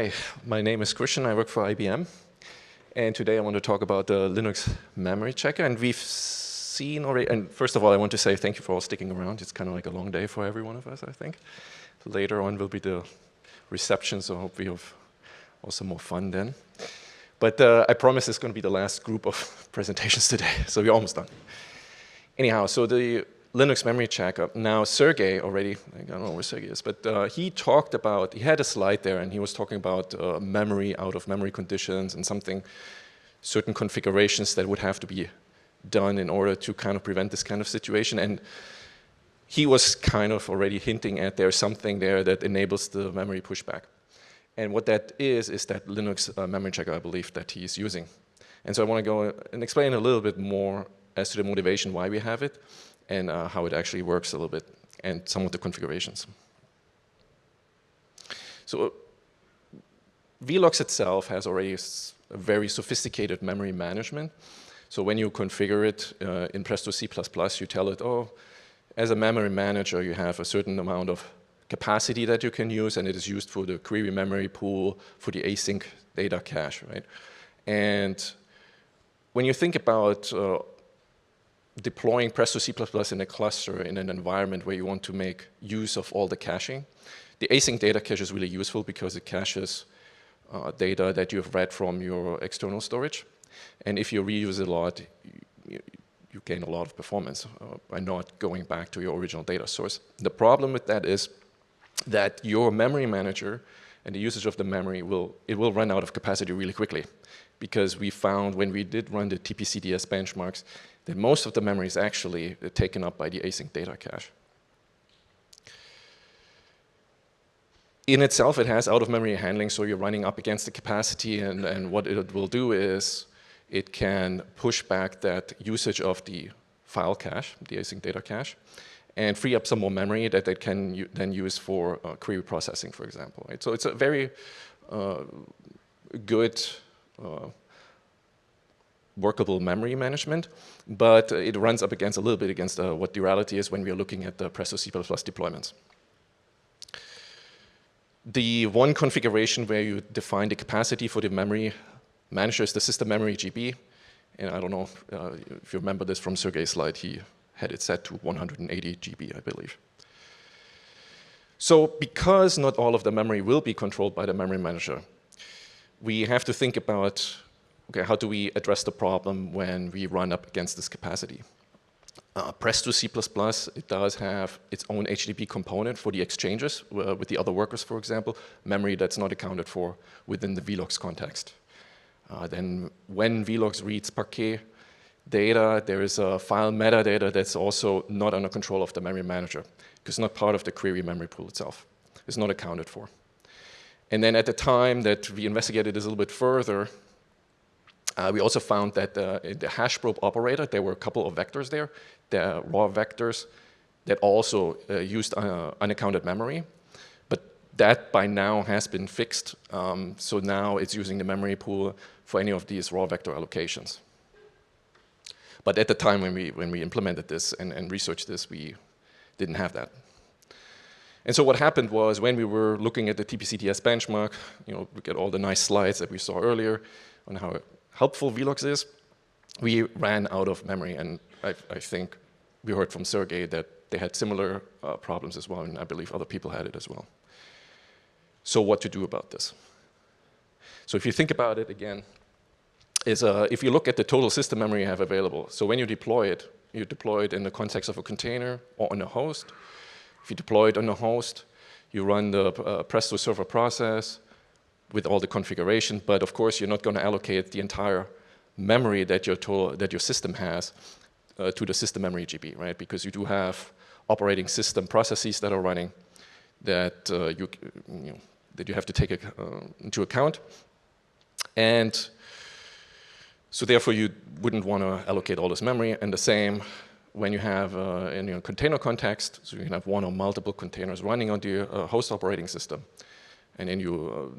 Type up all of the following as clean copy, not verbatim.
Hi, my name is Christian. I work for IBM. And today I want to talk about the LinuxMemoryChecker. And we've seen already, and first of all, I want to say thank you for all sticking around. It's kind of like a long day for every one of us, I think. Later on will be the reception, so I hope we have also more fun then. But I promise it's going to be the last group of presentations today, so we're almost done. Anyhow, so the LinuxMemoryChecker. Now, Sergey already, I don't know where Sergey is, but he talked about, he had a slide there and he was talking about memory, out-of-memory conditions and certain configurations that would have to be done in order to kind of prevent this kind of situation. And he was kind of already hinting at there's something there that enables the memory pushback. And what that is that LinuxMemoryChecker, I believe, that he's using. And so I want to go and explain a little bit more as to the motivation why we have it, and how it actually works a little bit, and some of the configurations. So Velox itself has already a very sophisticated memory management. So when you configure it in Presto C++, you tell it, oh, as a memory manager, you have a certain amount of capacity that you can use, and it is used for the query memory pool, for the async data cache, right? And when you think about deploying Presto C++ in a cluster in an environment where you want to make use of all the caching, the async data cache is really useful because it caches data that you have read from your external storage. And if you reuse it a lot, you gain a lot of performance by not going back to your original data source. The problem with that is that your memory manager and the usage of the memory will run out of capacity really quickly, because we found when we did run the TPCDS benchmarks that most of the memory is actually taken up by the async data cache. In itself, it has out-of-memory handling, so you're running up against the capacity, and what it will do is it can push back that usage of the file cache, the async data cache, and free up some more memory that it can then use for query processing, for example. Right? So it's a very good workable memory management, but it runs up against a little bit against what the reality is when we are looking at the Presto C++ deployments. The one configuration where you define the capacity for the memory manager is the system memory GB. And I don't know if you remember this from Sergey's slide, he had it set to 180 GB, I believe. So because not all of the memory will be controlled by the memory manager, we have to think about, okay, how do we address the problem when we run up against this capacity? Presto C++, it does have its own HTTP component for the exchanges with the other workers, for example, memory that's not accounted for within the Velox context. Then when Velox reads Parquet data, there is a file metadata that's also not under control of the memory manager, because it's not part of the query memory pool itself. It's not accounted for. And then at the time that we investigated this a little bit further, we also found that in the hash probe operator, there were a couple of vectors there, the raw vectors that also used unaccounted memory. But that by now has been fixed. So now it's using the memory pool for any of these raw vector allocations. But at the time when we implemented this and researched this, we didn't have that. And so what happened was, when we were looking at the TPCDS benchmark, look at all the nice slides that we saw earlier on how helpful Velox is, we ran out of memory. And I think we heard from Sergey that they had similar problems as well, and I believe other people had it as well. So what to do about this? So if you think about it again, if you look at the total system memory you have available, so when you deploy it in the context of a container or on a host. If you deploy it on a host, you run the Presto server process with all the configuration, but of course you're not going to allocate the entire memory that your system has to the system memory GB, right? Because you do have operating system processes that are running that you have to take into account, and so therefore you wouldn't want to allocate all this memory. And the same when you have in your container context, so you can have one or multiple containers running on the host operating system. And then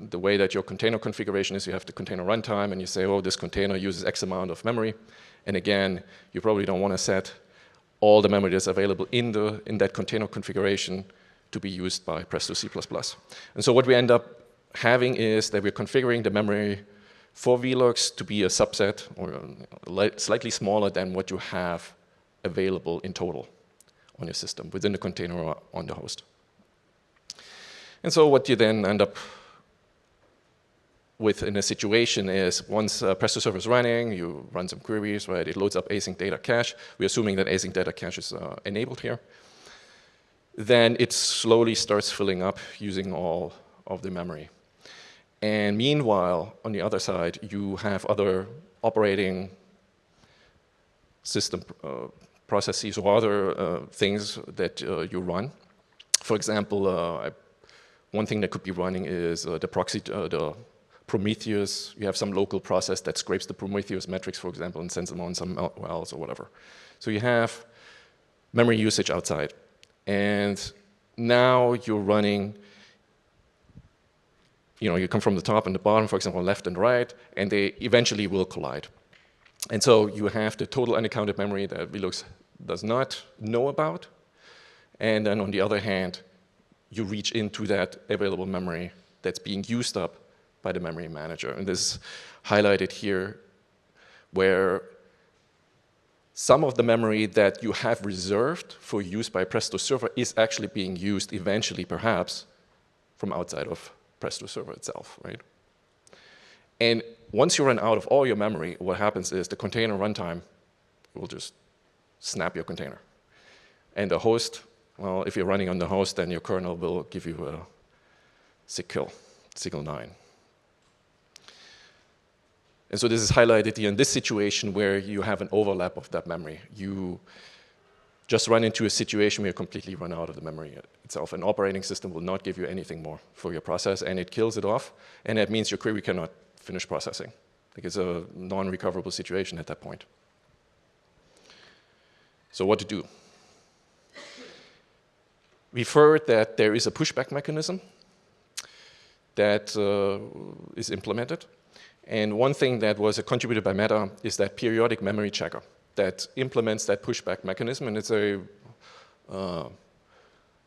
the way that your container configuration is, you have the container runtime, and you say, oh, this container uses X amount of memory. And again, you probably don't want to set all the memory that's available in that container configuration to be used by Presto C++. And so what we end up having is that we're configuring the memory for Velux to be a subset or slightly smaller than what you have available in total on your system within the container or on the host. And so what you then end up with in a situation is once Presto server is running, you run some queries, right? It loads up async data cache. We're assuming that async data cache is enabled here. Then it slowly starts filling up using all of the memory. And meanwhile, on the other side, you have other operating system processes or other things that you run. For example, one thing that could be running is the proxy, the Prometheus. You have some local process that scrapes the Prometheus metrics, for example, and sends them on some else or whatever. So you have memory usage outside. And now you're running, you come from the top and the bottom, for example, left and right, and they eventually will collide. And so you have the total unaccounted memory that Velux does not know about. And then on the other hand, you reach into that available memory that's being used up by the memory manager. And this is highlighted here where some of the memory that you have reserved for use by Presto server is actually being used eventually, perhaps, from outside of Presto server itself, right? And once you run out of all your memory, what happens is the container runtime will just snap your container. And the host, well, if you're running on the host, then your kernel will give you a sick kill, signal 9. And so this is highlighted here in this situation where you have an overlap of that memory. You just run into a situation where you completely run out of the memory itself. An operating system will not give you anything more for your process, and it kills it off. And that means your query cannot finish processing. Like it's a non-recoverable situation at that point. So what to do? We've heard that there is a pushback mechanism that is implemented. And one thing that was contributed by Meta is that periodic memory checker that implements that pushback mechanism. And it's a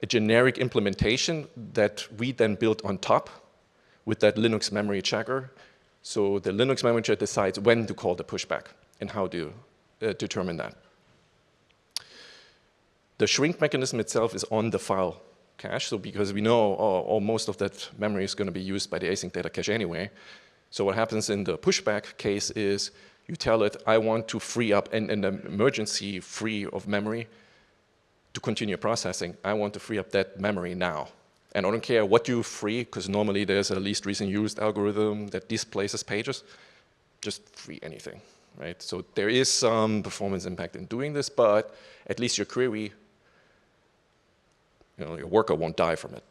generic implementation that we then built on top with that LinuxMemoryChecker. So the LinuxMemoryChecker decides when to call the pushback and how to determine that. The shrink mechanism itself is on the file cache. So because we know most of that memory is going to be used by the async data cache anyway. So what happens in the pushback case is you tell it, I want to free up an emergency free of memory to continue processing. I want to free up that memory now. And I don't care what you free, because normally there's a least recent used algorithm that displaces pages. Just free anything, right? So there is some performance impact in doing this, but at least your query, your worker won't die from it.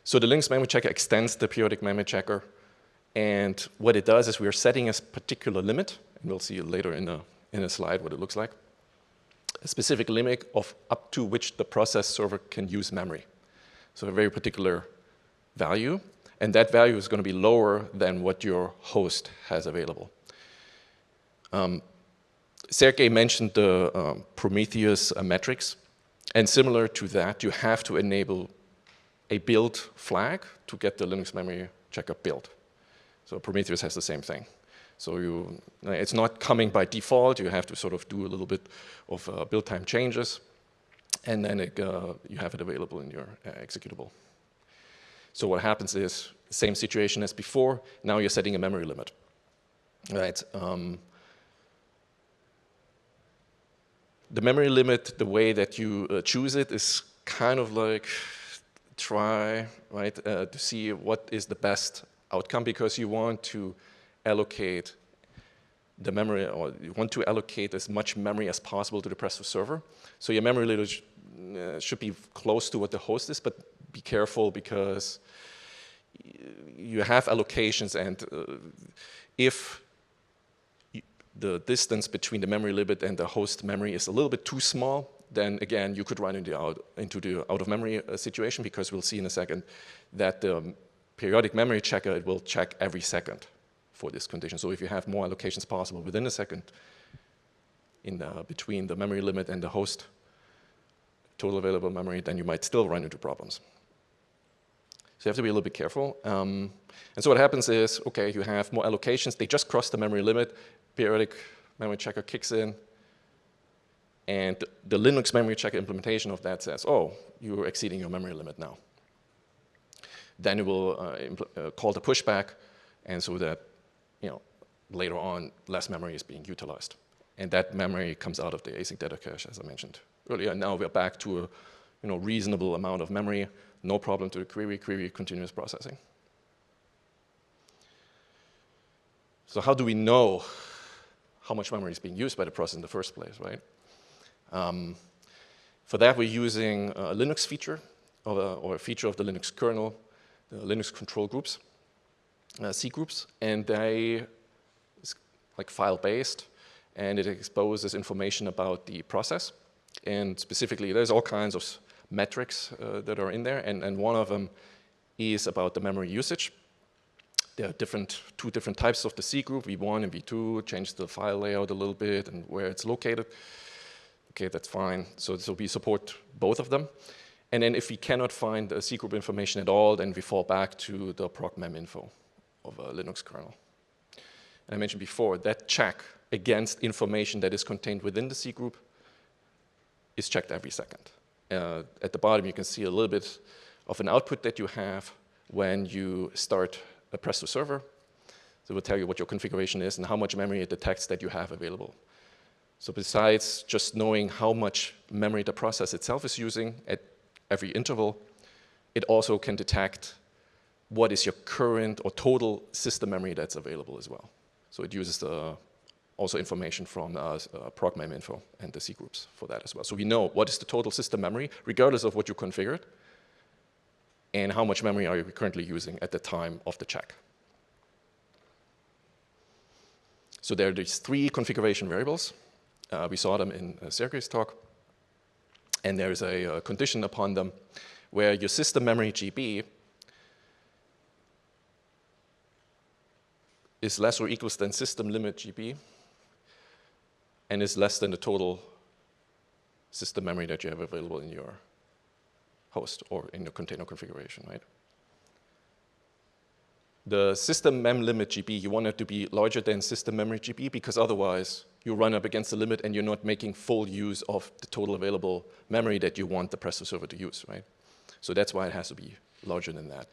So the LinuxMemoryChecker extends the periodic memory checker. And what it does is we are setting a particular limit, and we'll see later in a slide what it looks like, a specific limit of up to which the process server can use memory. So a very particular value, and that value is going to be lower than what your host has available. Sergey mentioned the Prometheus metrics, and similar to that, you have to enable a build flag to get the LinuxMemoryChecker built. So Prometheus has the same thing. So it's not coming by default. You have to sort of do a little bit of build time changes, and then you have it available in your executable. So what happens is the same situation as before. Now you're setting a memory limit, right? The memory limit, the way that you choose it is kind of like try, right, to see what is the best outcome, because you want to allocate the memory, or you want to allocate as much memory as possible to the Presto server. So your memory limit should be close to what the host is, but be careful because you have allocations, and if the distance between the memory limit and the host memory is a little bit too small, then again, you could run into the out-of-memory situation, because we'll see in a second that the periodic memory checker, it will check every second for this condition. So if you have more allocations possible within a second between the memory limit and the host total available memory, then you might still run into problems. So you have to be a little bit careful. And so what happens is, okay, you have more allocations. They just cross the memory limit. Periodic memory checker kicks in. And the Linux memory checker implementation of that says, oh, you're exceeding your memory limit now. Then it will call the pushback, and so that later on, less memory is being utilized. And that memory comes out of the async data cache, as I mentioned earlier. And now we're back to a reasonable amount of memory, no problem to the query continuous processing. So how do we know how much memory is being used by the process in the first place, right? For that, we're using a Linux feature, or a feature of the Linux kernel, the Linux control groups, C groups, and they is like file-based, and it exposes information about the process. And specifically, there's all kinds of metrics that are in there, and one of them is about the memory usage. There are two different types of the C group, V1 and V2, change the file layout a little bit and where it's located. Okay, that's fine. So we support both of them. And then if we cannot find the C group information at all, then we fall back to the procmeminfo of a Linux kernel. And I mentioned before, that check against information that is contained within the C group is checked every second. At the bottom, you can see a little bit of an output that you have when you start a Presto server. So it will tell you what your configuration is and how much memory it detects that you have available. So besides just knowing how much memory the process itself is using at every interval, it also can detect what is your current or total system memory that's available as well. So it uses also information from procmeminfo and the C groups for that as well. So we know what is the total system memory, regardless of what you configured, and how much memory are you currently using at the time of the check. So there are these three configuration variables. We saw them in Sergey's talk. And there is a condition upon them where your system memory GB is less or equals than system limit GB and is less than the total system memory that you have available in your host or in your container configuration, right? The system mem limit GB, you want it to be larger than system memory GB because otherwise you run up against the limit and you're not making full use of the total available memory that you want the Presto server to use, right? So that's why it has to be larger than that.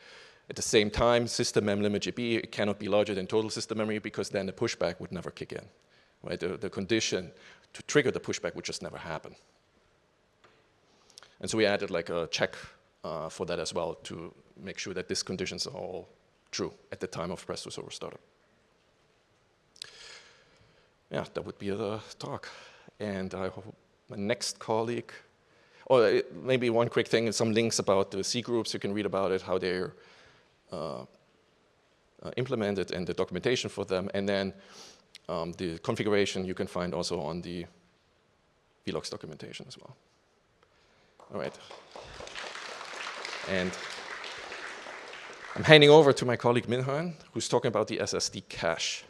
At the same time, system mem limit GB, it cannot be larger than total system memory because then the pushback would never kick in, right? The condition to trigger the pushback would just never happen. And so we added like a check for that as well to make sure that these conditions are all true at the time of Presto server startup. Yeah, that would be the talk. And I hope my next colleague, or maybe one quick thing, some links about the C groups, you can read about it, how they're implemented and the documentation for them. And then the configuration you can find also on the vlogs documentation as well. All right. And I'm handing over to my colleague Minhan, who's talking about the SSD cache.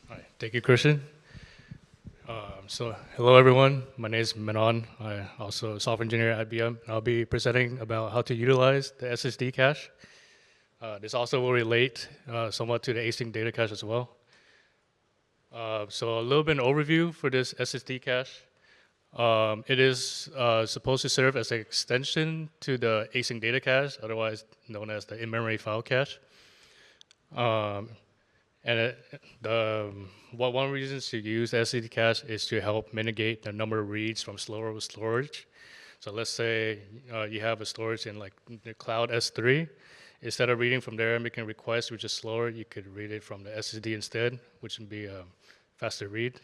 All right. Thank you, Christian. So hello, everyone. My name is Menon. I'm also a software engineer at IBM. I'll be presenting about how to utilize the SSD cache. This also will relate somewhat to the async data cache as well. So a little bit of an overview for this SSD cache. It is supposed to serve as an extension to the async data cache, otherwise known as the in-memory file cache. One reason to use SSD cache is to help mitigate the number of reads from slower storage. So let's say you have a storage in like the cloud S3. Instead of reading from there and making a request, which is slower, you could read it from the SSD instead, which would be a faster read.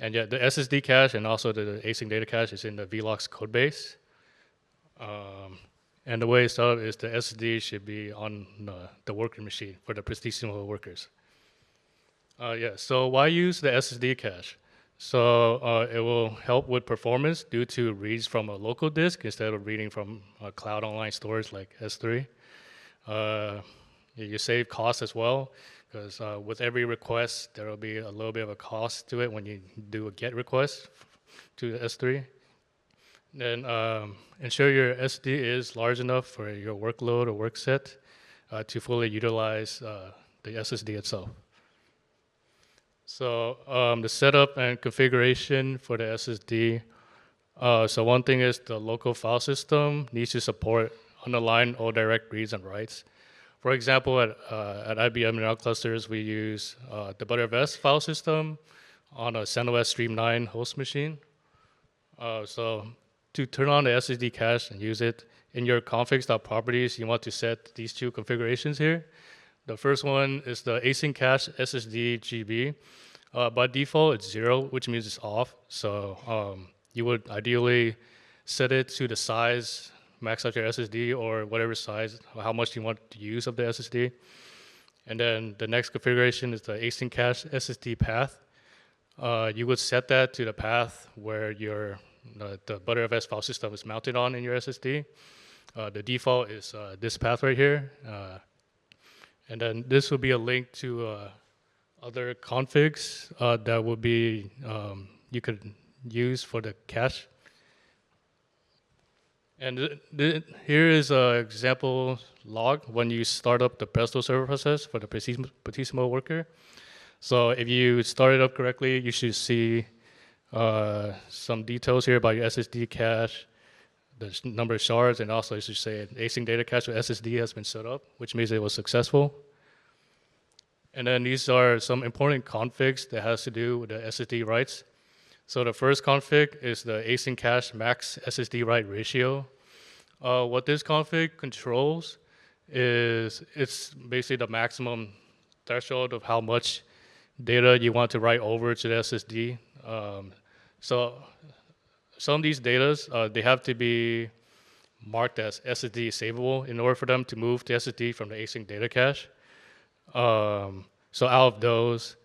And yeah, the SSD cache and also the async data cache is in the vlogs code base. And the way it's set up is the SSD should be on the worker machine for the Prestissimo workers. So why use the SSD cache? So it will help with performance due to reads from a local disk instead of reading from a cloud online storage like S3. You save costs as well, because with every request, there will be a little bit of a cost to it when you do a GET request to the S3. Then ensure your SD is large enough for your workload or work set to fully utilize the SSD itself. So the setup and configuration for the SSD. So one thing is the local file system needs to support underline or direct reads and writes. For example, at IBM in our clusters, we use the ButterFS file system on a CentOS Stream 9 host machine. So to turn on the SSD cache and use it in your configs.properties, you want to set these two configurations here. The first one is the async cache SSD GB. By default, it's 0, which means it's off. So you would ideally set it to the size, max out your SSD, or whatever size, or how much you want to use of the SSD. And then the next configuration is the async cache SSD path. You would set that to the path where your the ButterFS file system is mounted on in your SSD. The default is this path right here. And then this will be a link to other configs that will be you could use for the cache. And here is an example log when you start up the Presto server process for the Presto worker. So if you start it up correctly, you should see some details here about your SSD cache, the number of shards, and also it should say async data cache with SSD has been set up, which means it was successful. And then these are some important configs that has to do with the SSD writes. So the first config is the async cache max SSD write ratio. What this config controls is it's basically the maximum threshold of how much data you want to write over to the SSD. So some of these data, they have to be marked as SSD savable in order for them to move to SSD from the async data cache. So out of those,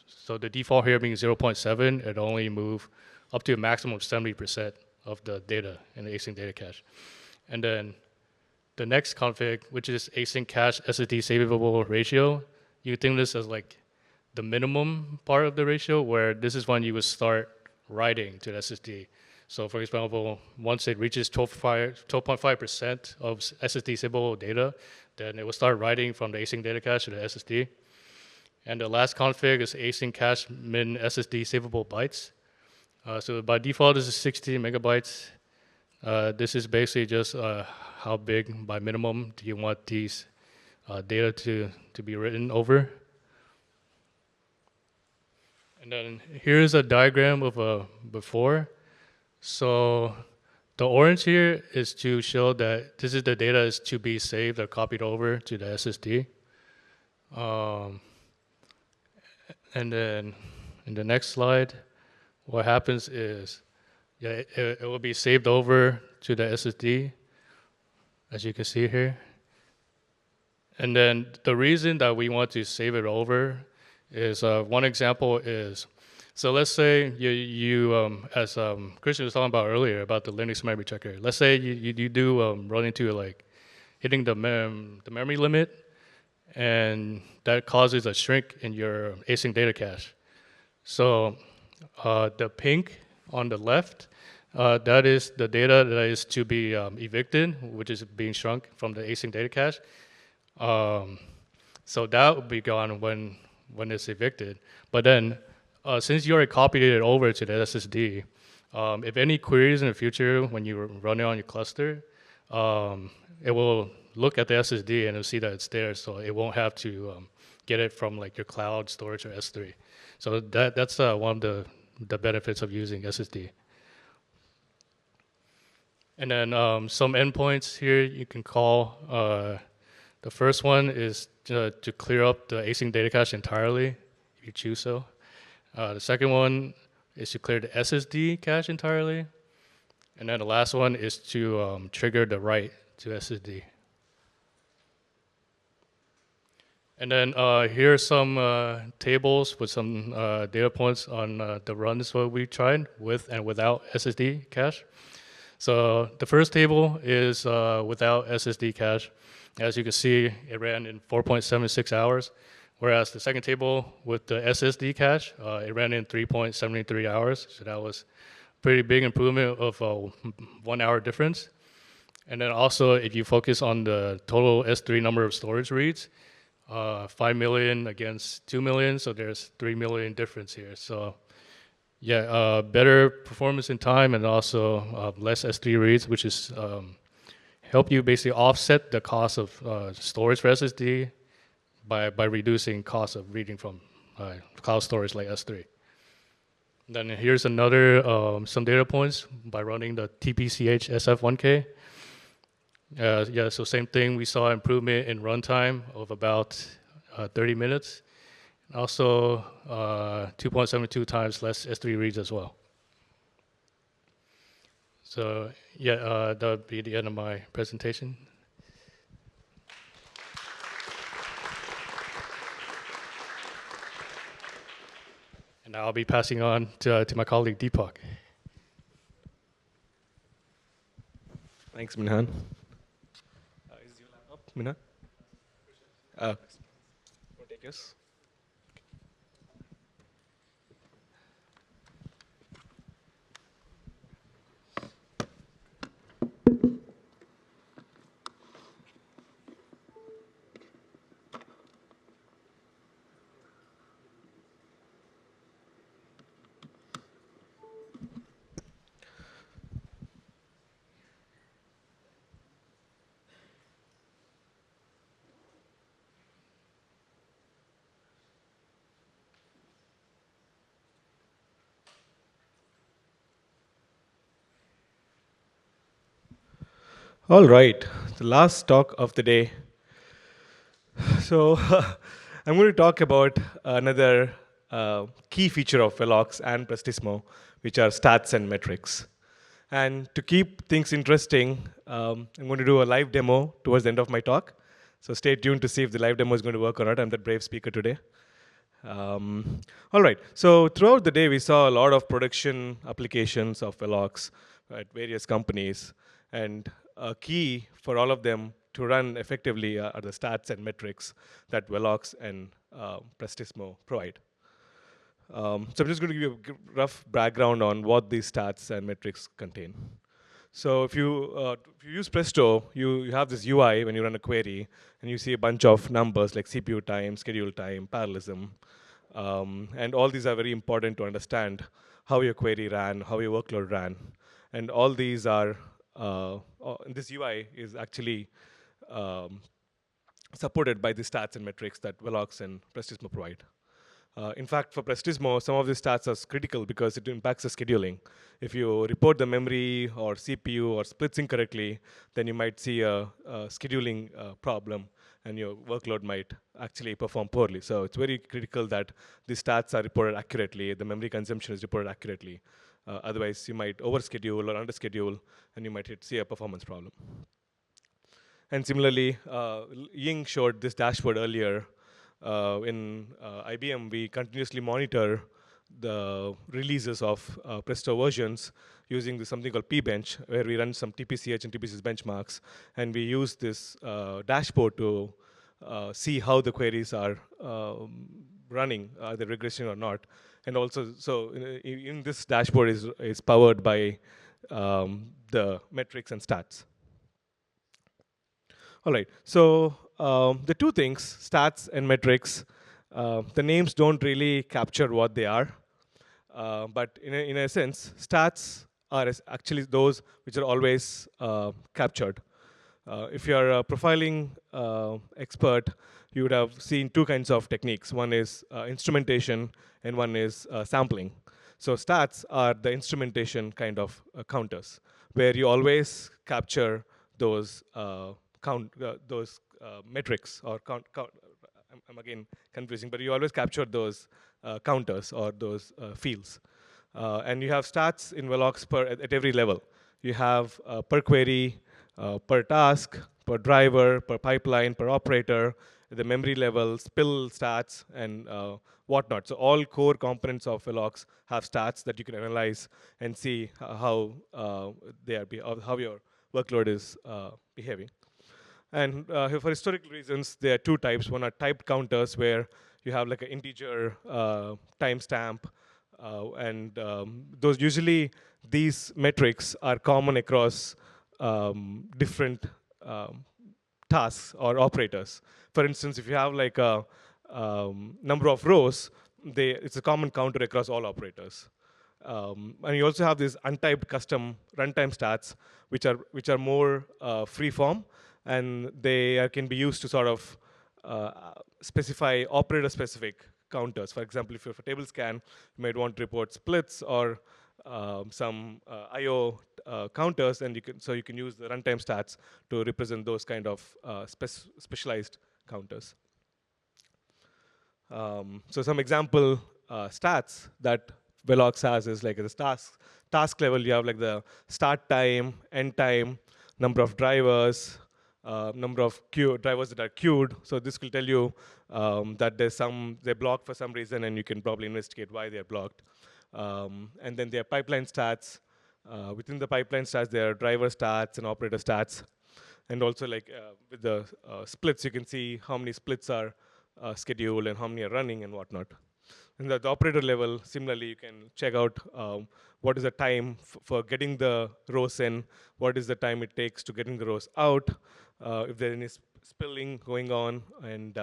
so the default here being 0.7, it only move up to a maximum of 70% of the data in the async data cache. And then the next config, which is async cache SSD savable ratio, you think this as like the minimum part of the ratio, where this is when you would start writing to the SSD. So for example, once it reaches 12.5% of SSD savable data, then it will start writing from the async data cache to the SSD. And the last config is async cache min SSD savable bytes. So by default, this is 60 megabytes. This is basically just how big by minimum do you want these data to be written over. And then here's a diagram of a before. So the orange here is to show that this is the data is to be saved or copied over to the SSD. And then in the next slide, what happens is it will be saved over to the SSD, as you can see here. And then the reason that we want to save it over is one example is, so let's say you as Christian was talking about earlier about the LinuxMemoryChecker. Let's say you do run into like hitting the memory limit, and that causes a shrink in your async data cache. So the pink on the left, that is the data that is to be evicted, which is being shrunk from the async data cache. So that will be gone when it's evicted. But then, since you already copied it over to the SSD, if any queries in the future when you run it on your cluster, it will look at the SSD and it'll see that it's there, so it won't have to get it from like your cloud storage or S3. So that's one of the benefits of using SSD. And then some endpoints here you can call. The first one is to clear up the async data cache entirely, if you choose so. The second one is to clear the SSD cache entirely. And then the last one is to trigger the write to SSD. And then here are some tables with some data points on the runs what we tried with and without SSD cache. So the first table is without SSD cache. As you can see, it ran in 4.76 hours, whereas the second table with the SSD cache, it ran in 3.73 hours. So that was pretty big improvement of 1 hour difference. And then also, if you focus on the total S3 number of storage reads, 5 million against 2 million, so there's 3 million difference here. So yeah, better performance in time and also less S3 reads, which is help you basically offset the cost of storage for SSD by reducing cost of reading from cloud storage like S3. Then here's another some data points by running the TPCH SF1K. Yeah, so same thing. We saw improvement in runtime of about 30 minutes. Also, 2.72 times less S3 reads as well. So yeah, that would be the end of my presentation. And now I'll be passing on to my colleague Deepak. Thanks, Minhan. Is your laptop, Minhan? Want to take yours? All right, the last talk of the day. So I'm going to talk about another key feature of Velox and Prestismo, which are stats and metrics. And to keep things interesting, I'm going to do a live demo towards the end of my talk. So stay tuned to see if the live demo is going to work or not. I'm the brave speaker today. All right, so throughout the day, we saw a lot of production applications of Velox at various companies. And a key for all of them to run effectively are the stats and metrics that Velox and Prestismo provide. So I'm just going to give you a rough background on what these stats and metrics contain. So if you use Presto, you have this UI when you run a query, and you see a bunch of numbers like CPU time, schedule time, parallelism. And all these are very important to understand how your query ran, how your workload ran. And all these are, this UI is actually supported by the stats and metrics that Velox and Prestismo provide. In fact, for Prestismo, some of the stats are critical because it impacts the scheduling. If you report the memory or CPU or splits incorrectly, then you might see a scheduling problem, and your workload might actually perform poorly. So it's very critical that the stats are reported accurately, the memory consumption is reported accurately. Otherwise, you might overschedule or underschedule, and you might see a performance problem. And similarly, Ying showed this dashboard earlier. In IBM, we continuously monitor the releases of Presto versions using something called pbench, where we run some TPCH and TPCS benchmarks. And we use this dashboard to see how the queries are running, are they regressing or not. And also, so in this dashboard is powered by the metrics and stats. All right, so the two things, stats and metrics, the names don't really capture what they are. But in a sense, stats are actually those which are always captured. If you're a profiling expert, you would have seen two kinds of techniques. One is instrumentation, and one is sampling. So stats are the instrumentation kind of counters, where you always capture those metrics or I'm again confusing, but you always capture those counters or those fields. And you have stats in Velox at every level. You have per query, per task, per driver, per pipeline, per operator, the memory level, spill stats, and whatnot. So all core components of Velox have stats that you can analyze and see how how your workload is behaving. And for historical reasons, there are two types. One are typed counters, where you have like an integer timestamp And those usually, these metrics are common across different tasks or operators. For instance, if you have like a number of rows, it's a common counter across all operators. And you also have these untyped custom runtime stats, which are more free form, and they can be used to sort of specify operator-specific counters. For example, if you have a table scan, you might want to report splits or some I/O counters, and you can use the runtime stats to represent those kind of specialized counters. So some example stats that Velox has is like at the task level, you have like the start time, end time, number of drivers, number of drivers that are queued. So this will tell you that they're blocked for some reason, and you can probably investigate why they're blocked. And then there are pipeline stats. Within the pipeline stats, there are driver stats and operator stats. And also like with the splits, you can see how many splits are scheduled and how many are running and whatnot. And at the operator level, similarly, you can check out what is the time for getting the rows in, what is the time it takes to getting the rows out, if there is any spilling going on, and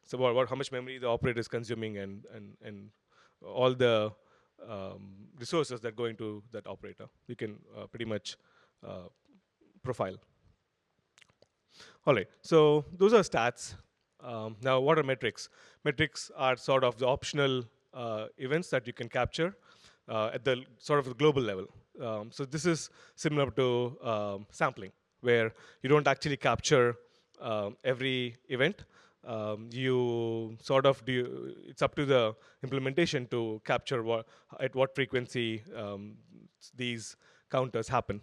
so how much memory the operator is consuming, and all the resources that go into that operator. You can pretty much profile. All right, so those are stats. Now, what are metrics? Metrics are sort of the optional events that you can capture at the sort of the global level. So this is similar to sampling, where you don't actually capture every event. You sort of it's up to the implementation to capture at what frequency these counters happen.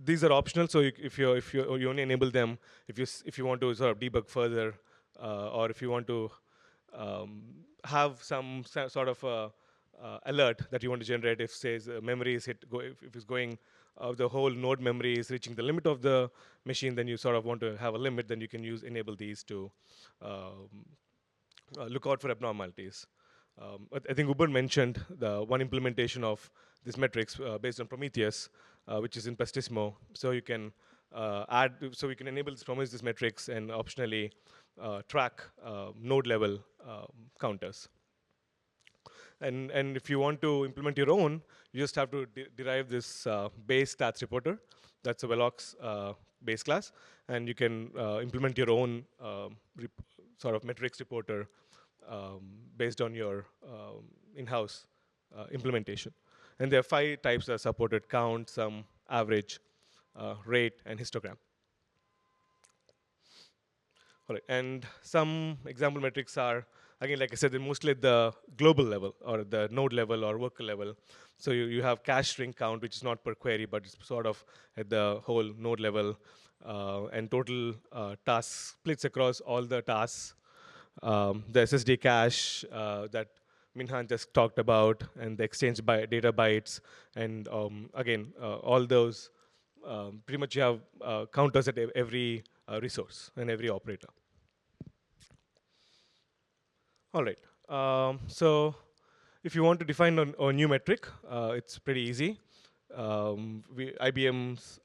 These are optional. So if you only enable them if you want to sort of debug further, or if you want to have some sort of alert that you want to generate if says memory is if it's going the whole node memory is reaching the limit of the machine, then you sort of want to have a limit. Then you can enable these to look out for abnormalities. I think Uber mentioned the one implementation of these metrics based on Prometheus, which is in Pestismo. So you can we can enable these metrics and optionally track node level counters. And if you want to implement your own, you just have to derive this base stats reporter. That's a Velox base class, and you can implement your own sort of metrics reporter based on your in-house implementation. And there are 5 types that are supported: count, sum, average, rate, and histogram. All right, and some example metrics are, again, like I said, they're mostly at the global level or the node level or worker level. So you have cache string count, which is not per query, but it's sort of at the whole node level, and total task splits across all the tasks. The SSD cache that Minhan just talked about, and the exchange data bytes, and again, all those, pretty much you have counters at every resource and every operator. All right, so if you want to define a new metric, it's pretty easy. IBM's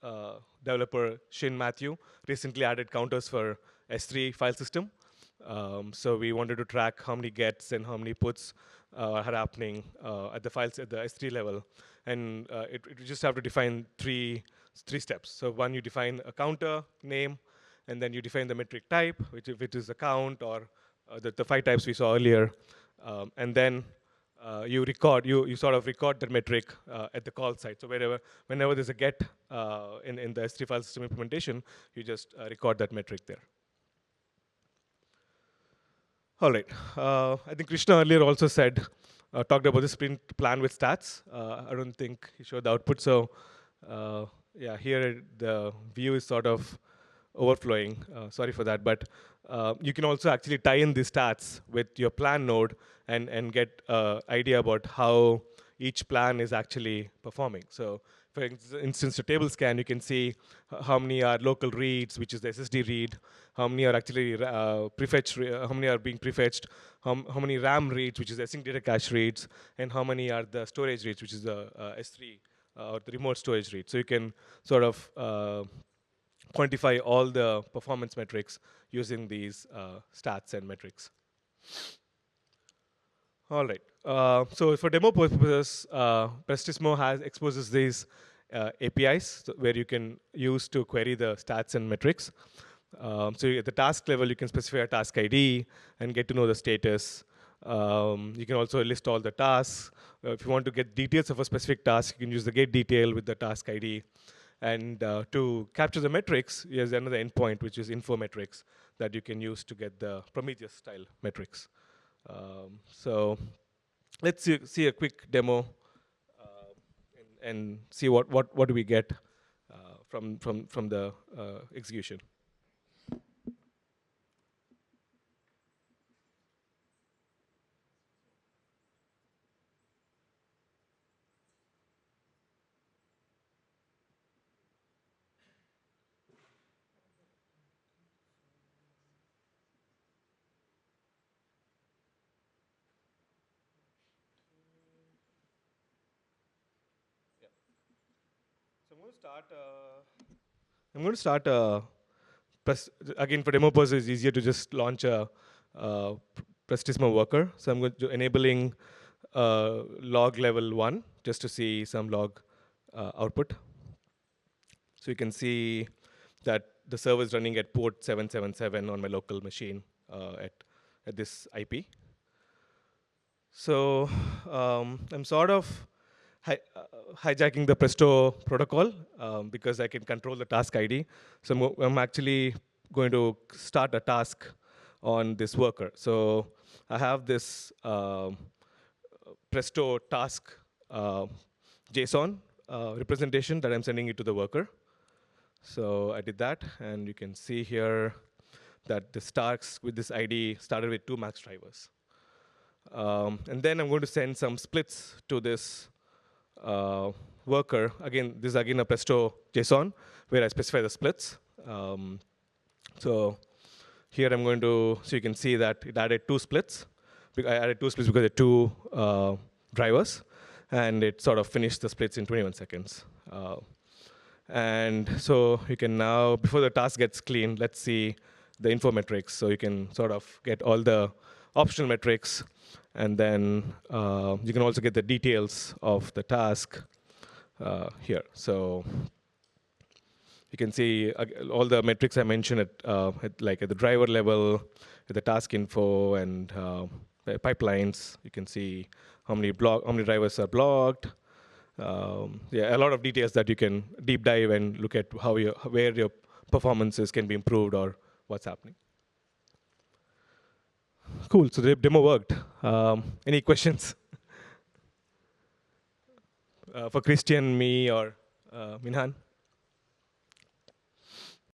developer, Shin Matthew, recently added counters for S3 file system. So we wanted to track how many gets and how many puts are happening at the files at the S3 level. And you just have to define three steps. So one, you define a counter name, and then you define the metric type, which if it is a count or the 5 types we saw earlier. And then you sort of record the metric at the call site. So whenever there's a get in the S3 file system implementation, you just record that metric there. All right. I think Krishna earlier also talked about the sprint plan with stats. I don't think he showed the output. So yeah, here the view is sort of overflowing. Sorry for that. But you can also actually tie in the stats with your plan node and get an idea about how each plan is actually performing. So for instance, a table scan, you can see how many are local reads, which is the SSD read, how many are actually prefetched, how many are being prefetched, how many RAM reads, which is the async data cache reads, and how many are the storage reads, which is the S3 or the remote storage read. So you can sort of quantify all the performance metrics using these stats and metrics. All right. So for demo purposes, Prestismo exposes these APIs where you can use to query the stats and metrics. So at the task level, you can specify a task ID and get to know the status. You can also list all the tasks. If you want to get details of a specific task, you can use the get detail with the task ID. And to capture the metrics, there's another endpoint, which is info metrics, that you can use to get the Prometheus-style metrics. So let's see a quick demo and see what do we get from the execution. So I'm going to start. Again, for demo purposes, it's easier to just launch a Prestismo worker. So I'm going to enabling log level 1 just to see some log output. So you can see that the server is running at port 777 on my local machine at this IP. So I'm sort of hijacking the Presto protocol because I can control the task ID. So I'm actually going to start a task on this worker. So I have this Presto task JSON representation that I'm sending it to the worker. So I did that, and you can see here that the tasks with this ID started with 2 max drivers. And then I'm going to send some splits to this worker. Again, this is again a Presto JSON where I specify the splits. So here I'm going to, so you can see that it added 2 splits. I added 2 splits because there are 2 drivers, and it sort of finished the splits in 21 seconds. And so you can now, before the task gets clean, let's see the info metrics. So you can sort of get all the optional metrics, and then you can also get the details of the task here. So you can see all the metrics I mentioned at the driver level, at the task info, and the pipelines. You can see how many drivers are blocked. Yeah, a lot of details that you can deep dive and look at where your performances can be improved or what's happening. Cool. So the demo worked. Any questions for Christian, me, or Minhan?